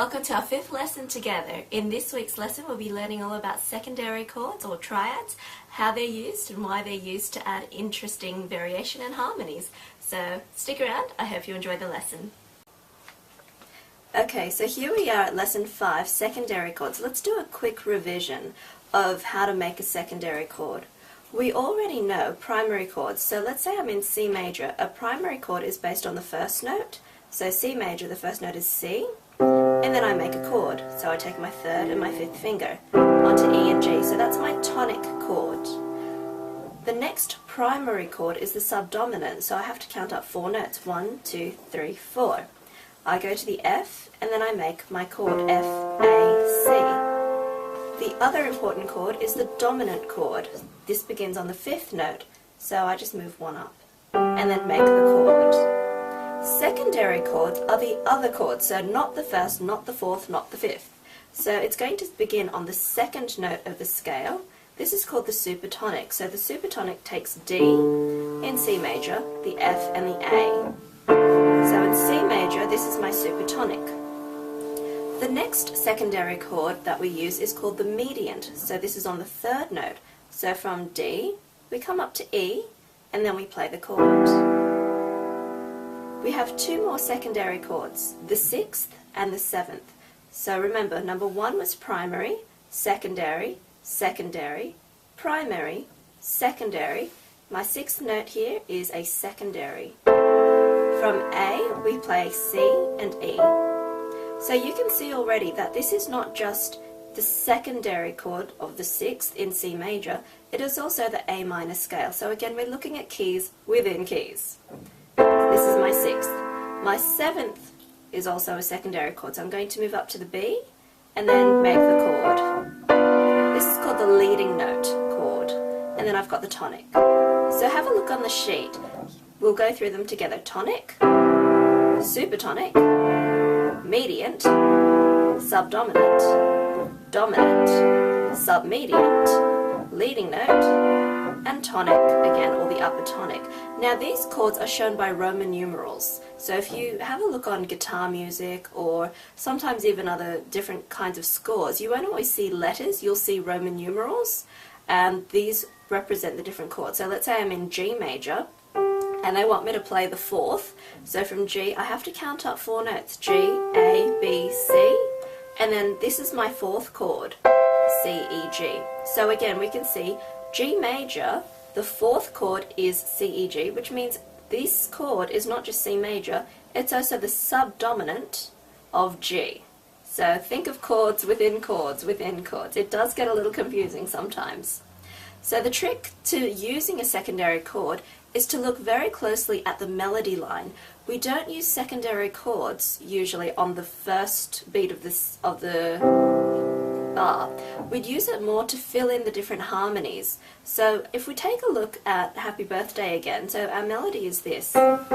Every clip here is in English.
welcome to our fifth lesson together. In this week's lesson we'll be learning all about secondary chords or triads, how they're used and why they're used to add interesting variation and harmonies. So stick around, I hope you enjoy the lesson. Okay, so here we are at lesson 5, secondary chords. Let's do a quick revision of how to make a secondary chord. We already know primary chords, so let's say I'm in C major. A primary chord is based on the first note. So C major, the first note is C, and then I make a chord. So I take my third and my fifth finger onto E and G. So that's my tonic chord. The next primary chord is the subdominant, so I have to count up 4 notes. 1, 2, 3, 4. I go to the F, and then I make my chord F, A, C. The other important chord is the dominant chord. This begins on the 5th note, so I just move 1 up, and then make the chord. Secondary chords are the other chords, so not the 1st, not the 4th, not the 5th. So it's going to begin on the 2nd note of the scale. This is called the supertonic. So the supertonic takes D in C major, the F and the A. So in C major, this is my supertonic. The next secondary chord that we use is called the mediant. So this is on the 3rd note. So from D, we come up to E, and then we play the chord. We have 2 more secondary chords, the 6th and the 7th. So remember, number 1 was primary, secondary, secondary, primary, secondary. My 6th note here is a secondary. From A, we play C and E. So you can see already that this is not just the secondary chord of the 6th in C major, it is also the A minor scale. So again, we're looking at keys within keys. This is my 6th. My 7th is also a secondary chord, so I'm going to move up to the B and then make the chord. This is called the leading note chord, and then I've got the tonic. So have a look on the sheet. We'll go through them together. Tonic, supertonic, mediant, subdominant, dominant, submediant, leading note, and tonic, again, or the upper tonic. Now these chords are shown by Roman numerals. So if you have a look on guitar music or sometimes even other different kinds of scores, you won't always see letters, you'll see Roman numerals, and these represent the different chords. So let's say I'm in G major, and they want me to play the 4th. So from G, I have to count up 4 notes. G, A, B, C, and then this is my 4th chord, C, E, G. So again, we can see G major, the 4th chord is C, E, G, which means this chord is not just C major, it's also the subdominant of G. So think of chords within chords within chords. It does get a little confusing sometimes. So the trick to using a secondary chord is to look very closely at the melody line. We don't use secondary chords usually on the first beat of the bar. We'd use it more to fill in the different harmonies. So if we take a look at Happy Birthday again, so our melody is this. That's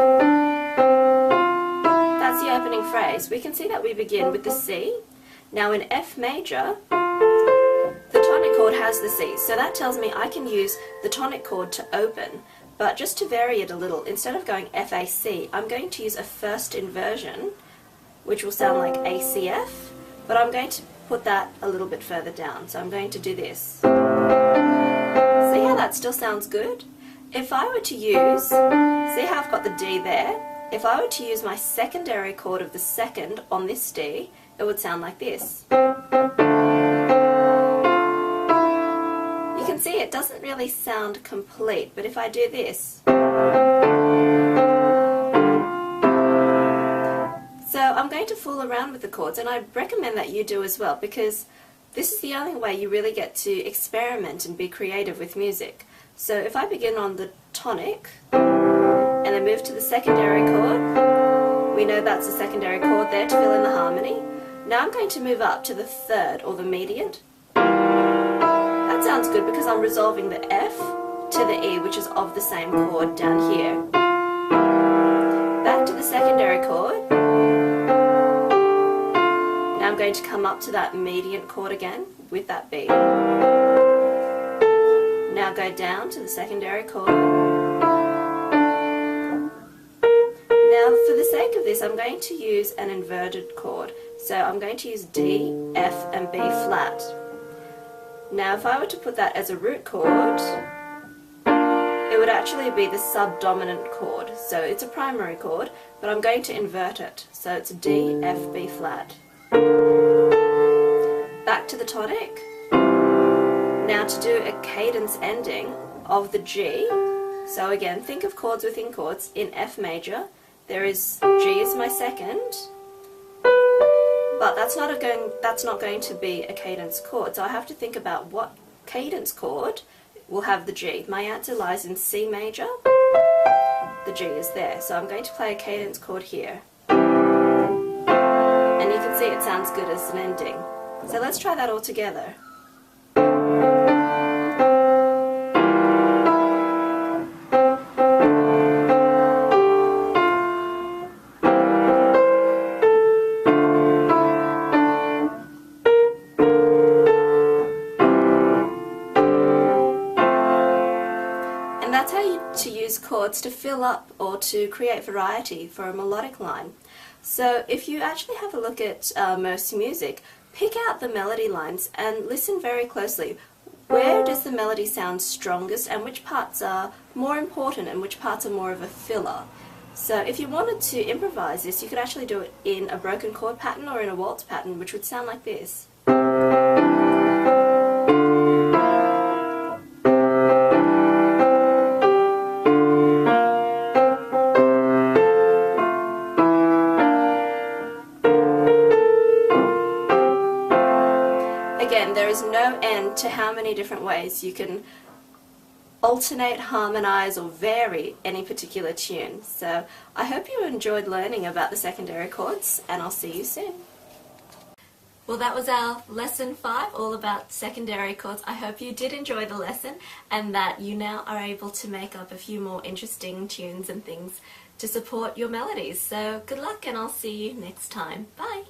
the opening phrase. We can see that we begin with the C. Now in F major, the tonic chord has the C, so that tells me I can use the tonic chord to open. But just to vary it a little, instead of going F, A, C, I'm going to use a first inversion, which will sound like A, C, F, but I'm going to put that a little bit further down. So I'm going to do this. See how that still sounds good? If I were to use, see how I've got the D there? If I were to use my secondary chord of the 2nd on this D, it would sound like this. You can see it doesn't really sound complete, but if I do this, so I'm going to fool around with the chords, and I recommend that you do as well, because this is the only way you really get to experiment and be creative with music. So if I begin on the tonic and then move to the secondary chord, we know that's a secondary chord there to fill in the harmony. Now I'm going to move up to the 3rd, or the mediant. That sounds good because I'm resolving the F to the E, which is of the same chord down here. Back to the secondary chord. Now I'm going to come up to that mediant chord again with that B. Now go down to the secondary chord. Now for the sake of this, I'm going to use an inverted chord. So I'm going to use D, F and B flat. Now if I were to put that as a root chord, it would actually be the subdominant chord. So it's a primary chord, but I'm going to invert it. So it's D, F, B flat. Back to the tonic. Now to do a cadence ending of the G. So again, think of chords within chords. In F major, there is G is my second, but that's not going to be a cadence chord. So I have to think about what cadence chord will have the G. My answer lies in C major. The G is there. So I'm going to play a cadence chord here. And you can see it sounds good as an ending. So let's try that all together. And that's how to use chords to fill up or to create variety for a melodic line. So if you actually have a look at most music, pick out the melody lines and listen very closely. Where does the melody sound strongest and which parts are more important and which parts are more of a filler? So if you wanted to improvise this, you could actually do it in a broken chord pattern or in a waltz pattern, which would sound like this. Again, there is no end to how many different ways you can alternate, harmonize or vary any particular tune. So I hope you enjoyed learning about the secondary chords, and I'll see you soon. Well, that was our lesson 5, all about secondary chords. I hope you did enjoy the lesson and that you now are able to make up a few more interesting tunes and things to support your melodies. So good luck, and I'll see you next time. Bye!